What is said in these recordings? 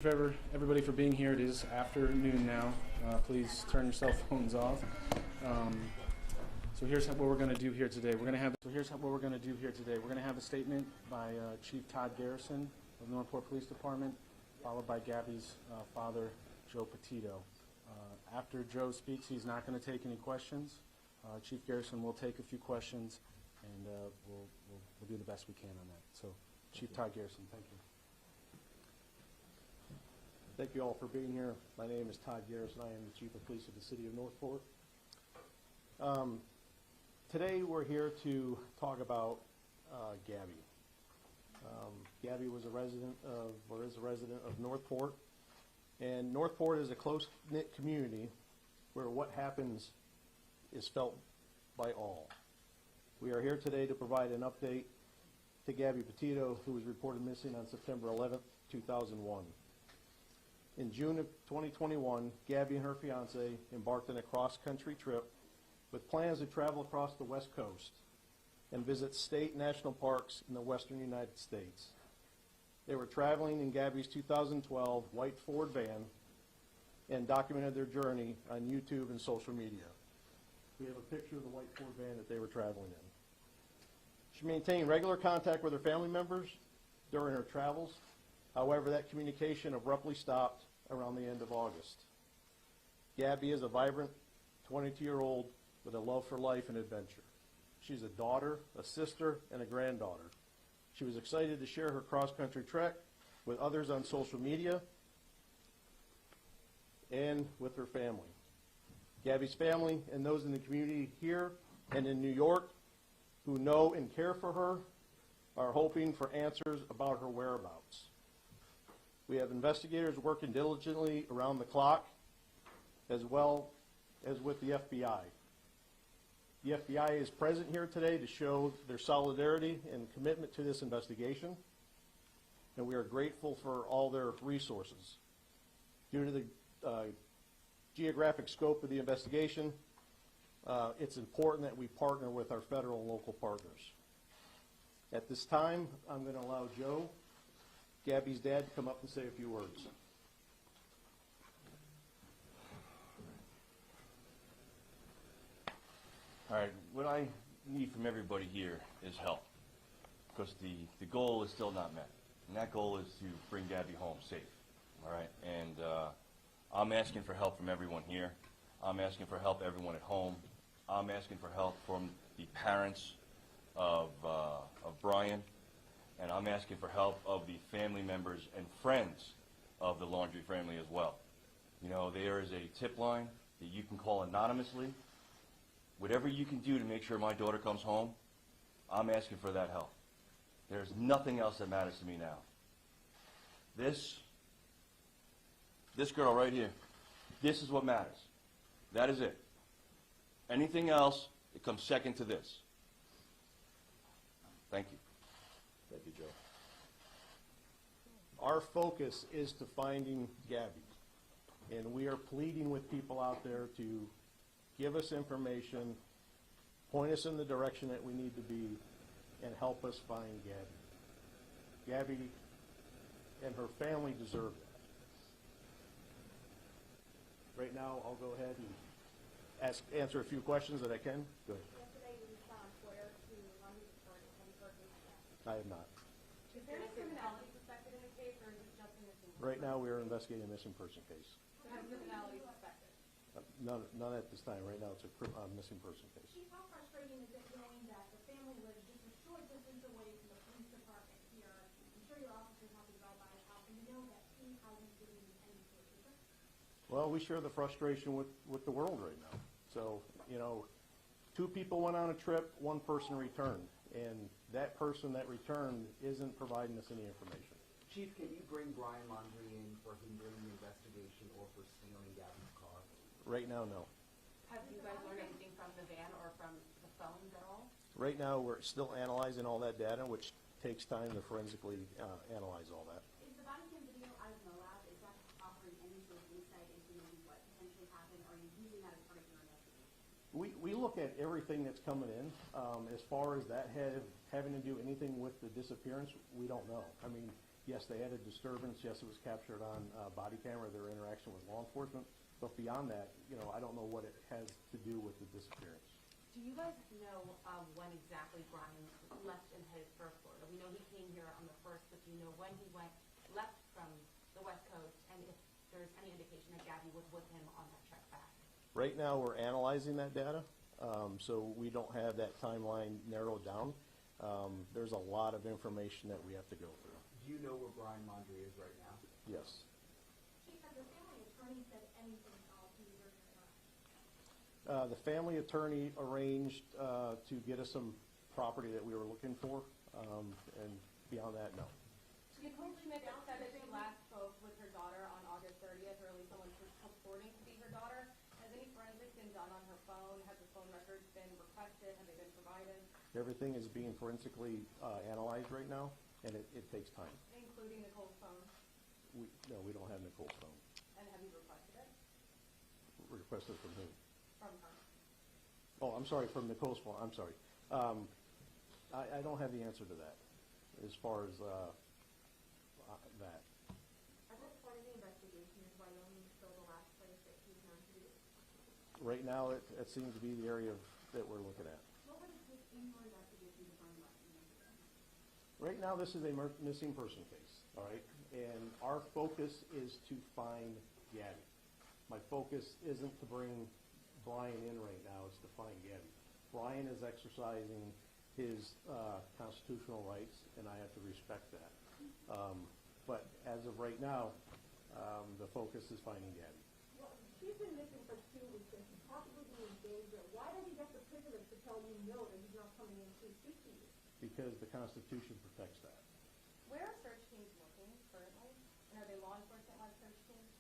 Everybody for being here. It is afternoon now. Please turn your cell phones off. So here's what we're going to do here today. We're going to have a statement by Chief Todd Garrison of Northport Police Department, followed by Gabby's father, Joe Petito. After Joe speaks, he's not going to take any questions. Chief Garrison will take a few questions, and we'll do the best we can on that. So, Chief Todd Garrison, thank you. Thank you all for being here. My name is Todd Garrison. I am the Chief of Police of the City of Northport. Today we're here to talk about Gabby. Gabby was a resident of, or is a resident of Northport. And Northport is a close-knit community where what happens is felt by all. We are here today to provide an update to Gabby Petito, who was reported missing on September 11th, 2001. In June of 2021, Gabby and her fiance embarked on a cross-country trip with plans to travel across the West Coast and visit state and national parks in the western United States. They were traveling in Gabby's 2012 white Ford van and documented their journey on YouTube and social media. We have a picture of the white Ford van that they were traveling in. She maintained regular contact with her family members during her travels. However, that communication abruptly stopped around the end of August. Gabby is a vibrant 22-year-old with a love for life and adventure. She's a daughter, a sister, and a granddaughter. She was excited to share her cross-country trek with others on social media and with her family. Gabby's family and those in the community here and in New York who know and care for her are hoping for answers about her whereabouts. We have investigators working diligently around the clock, as well as with the FBI. The FBI is present here today to show their solidarity and commitment to this investigation, and we are grateful for all their resources. Due to the geographic scope of the investigation, it's important that we partner with our federal and local partners. At this time, I'm going to allow Joe, Gabby's dad, to come up and say a few words. All right, what I need from everybody here is help, because the goal is still not met, and that goal is to bring Gabby home safe, all right? And I'm asking for help from everyone here. I'm asking for help everyone at home. I'm asking for help from the parents of Brian, and I'm asking for help of the family members and friends of the Laundrie family as well. You know, there is a tip line that you can call anonymously. Whatever you can do to make sure my daughter comes home, I'm asking for that help. There's nothing else that matters to me now. This girl right here, this is what matters. That is it. Anything else, it comes second to this. Thank you. Thank you, Joe. Our focus is to finding Gabby, and we are pleading with people out there to give us information, point us in the direction that we need to be, and help us find Gabby. Gabby and her family deserve that. Right now, I'll go ahead and answer a few questions that I can. Go ahead. Yesterday you reached out on Twitter to Laundrie Department. Have you heard anything yet? I have not. Is there a criminality suspected in the case, or is it just a missing person? Right now, we are investigating a missing person case. So has criminality suspected? None at this time. Right now, it's a missing person case. Chief, how frustrating is it knowing that the family lives just a short distance away from the police department here? I'm sure your officers have to drive by his house, and you know that he hasn't given you any sort of answer. Well, we share the frustration with the world right now. So, you know, 2 people went on a trip, 1 person returned, and that person that returned isn't providing us any information. Chief, can you bring Brian Laundrie in for hindering the investigation or for stealing Gabby's car? Right now, no. Have you guys learned anything from the van or from the phones at all? Right now, we're still analyzing all that data, which takes time to forensically analyze all that. Is the body cam video out of the lab? Is that offering any sort of insight into maybe what potentially happened? Or are you using that as part of your investigation? We look at everything that's coming in. As far as that having to do anything with the disappearance, we don't know. I mean, Yes, they had a disturbance. Yes, it was captured on body camera, their interaction with law enforcement. But beyond that, I don't know what it has to do with the disappearance. Do you guys know when exactly Brian left and headed for Florida? We know he came here on the 1st, but do you know when he left from the West Coast, and if there's any indication that Gabby was with him on that trek back? Right now, we're analyzing that data, so we don't have that timeline narrowed down. There's a lot of information that we have to go through. Do you know where Brian Laundrie is right now? Yes. Chief, has the family attorney said anything else to you during your interaction? The family attorney arranged to get us some property that we were looking for, and beyond that, no. Nicole Schmidt said that she last spoke with her daughter on August 30th, or at least someone purporting to be her daughter. Has any forensics been done on her phone? Has the phone records been requested? Have they been provided? Everything is being forensically analyzed right now, and it takes time. Including Nicole's phone? No, we don't have Nicole's phone. And have you requested it? Requested from who? From her? Oh, I'm sorry, from Nicole's phone, I'm sorry. I don't have the answer to that, as far as that. At this point in the investigation, is Wyoming still the last place that he's known to be? Right now, it seems to be the area that we're looking at. What would it take in your investigation to find out? Right now, this is a missing person case, all right? And our focus is to find Gabby. My focus isn't to bring Brian in right now, it's to find Gabby. Brian is exercising his constitutional rights, and I have to respect that. But as of right now, the focus is finding Gabby. Well, she's been missing for 2 weeks and she's possibly being in danger. Why does he get the privilege to tell you no, that he's not coming in to speak to you? Because the Constitution protects that. Where are search teams working currently? And are they law enforcement-led search teams?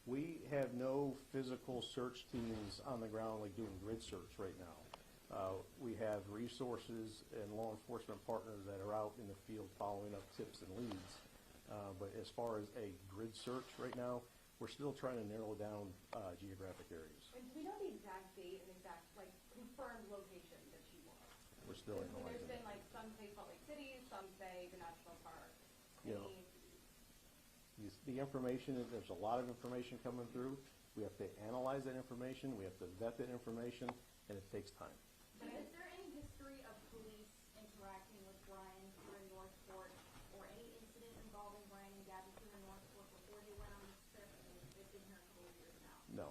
We have no physical search teams on the ground like doing grid search right now. We have resources and law enforcement partners that are out in the field following up tips and leads. But as far as a grid search right now, we're still trying to narrow down geographic areas. And do we know the exact date and exact, confirmed location that she was? We're still There's analyzing been, it. some say Salt Lake City, some say the National Park. You know, the information, there's a lot of information coming through. We have to analyze that information, we have to vet that information, and it takes time. Is there any history of police interacting with Brian here in Northport, or any incident involving Brian and Gabby here in Northport before they went on this trip? They've been here a couple of years now. No,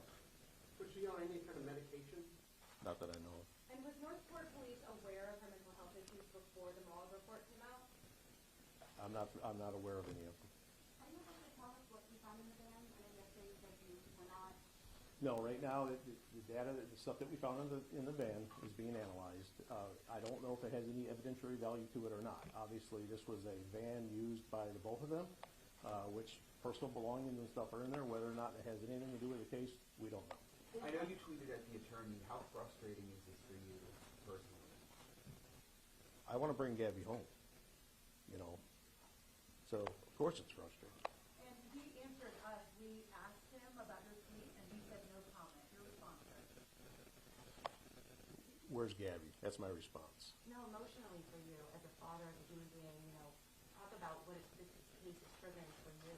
Was she on any kind of medication? not that I know of. And was Northport Police aware of her mental health issues before the Mueller report came out? I'm not aware of any of them. Are you able to tell us what you found in the van? I know you have things that you were not. No, right now, the data, the stuff that we found in the van is being analyzed. I don't know if it has any evidentiary value to it or not. Obviously, this was a van used by the both of them, which personal belongings and stuff are in there. Whether or not it has anything to do with the case, we don't know. I know you tweeted at the attorney. How frustrating is this for you personally? I want to bring Gabby home, So, of course it's frustrating. And he answered us. We asked him about your tweet, and he said no comment. Your response, sir? Where's Gabby? That's my response. Emotionally for you, as a father, as a human being, talk about what this case is triggering for you.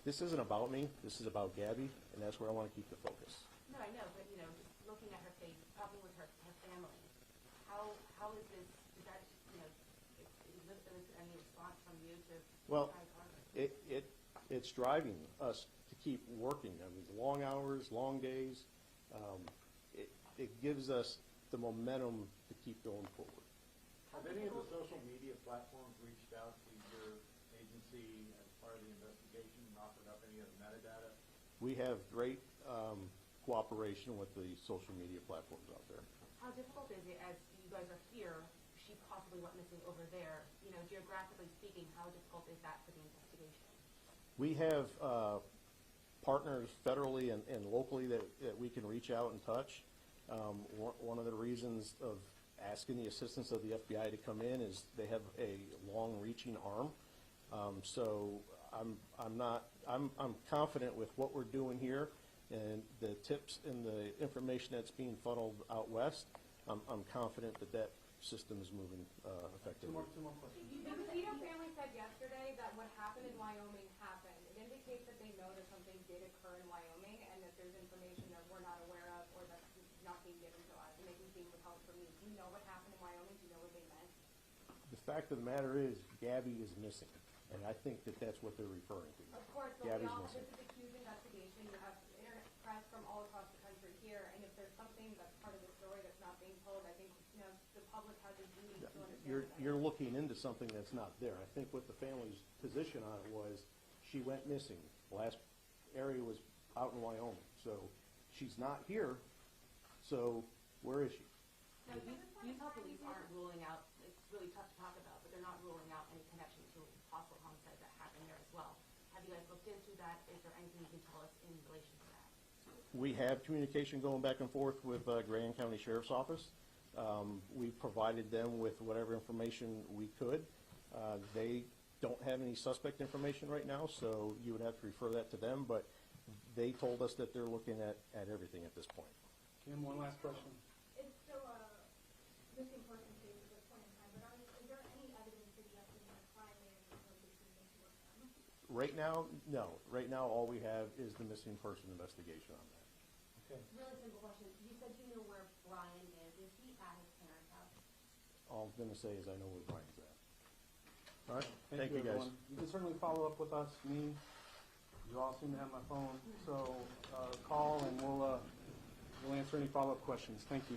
This isn't about me. This is about Gabby, and that's where I want to keep the focus. No, I know, but, just looking at her face, talking with her family, how is this, is that, is there any response from you to? Well, it's driving us to keep working. I mean, long hours, long days. It gives us the momentum to keep going forward. Have any of the social media platforms reached out to your agency as part of the investigation and offered up any of the metadata? We have great cooperation with the social media platforms out there. How difficult is it, as you guys are here, she possibly went missing over there, geographically speaking, how difficult is that for the investigation? We have partners federally and locally that we can reach out and touch. One of the reasons of asking the assistance of the FBI to come in is they have a long-reaching arm. So I'm confident with what we're doing here and the tips and the information that's being funneled out west. I'm confident that system is moving effectively. Two more questions. The Petito family said yesterday that what happened in Wyoming happened. It indicates that they know that something did occur in Wyoming and that there's information that we're not aware of or that's not being given to us and it was being withheld from me. Do you know what happened in Wyoming? Do you know what they meant? The fact of the matter is, Gabby is missing, and I think that that's what they're referring to. Of course, but Gabby's we all, missing. this is a huge investigation. You have internet press from all across the country here, and if there's something that's part of the story that's not being told, I think, you know, the public has a duty to understand that. You're looking into something that's not there. I think what the family's position on it was, she went missing. Last area was out in Wyoming, so she's not here, so where is she? No, Utah police aren't ruling out, it's really tough to talk about, but they're not ruling out any connection to possible homicide that happened there as well. Have you guys looked into that? Is there anything you can tell us in relation to that? We have communication going back and forth with Grand County Sheriff's Office. We provided them with whatever information we could. They don't have any suspect information right now, so you would have to refer that to them, but they told us that they're looking at everything at this point. Kim, one last question. It's still a missing person case at this point in time, but is there any evidence suggesting that a crime may have occurred between the two of them? Right now, no. Right now, all we have is the missing person investigation on that. Okay. Really simple question. You said you know where Brian is. Is he at his parents' house? All I'm going to say is I know where Brian's at. All right? Thank you, guys. Everyone. You can certainly follow up with us, me. You all seem to have my phone, so call and we'll answer any follow-up questions. Thank you.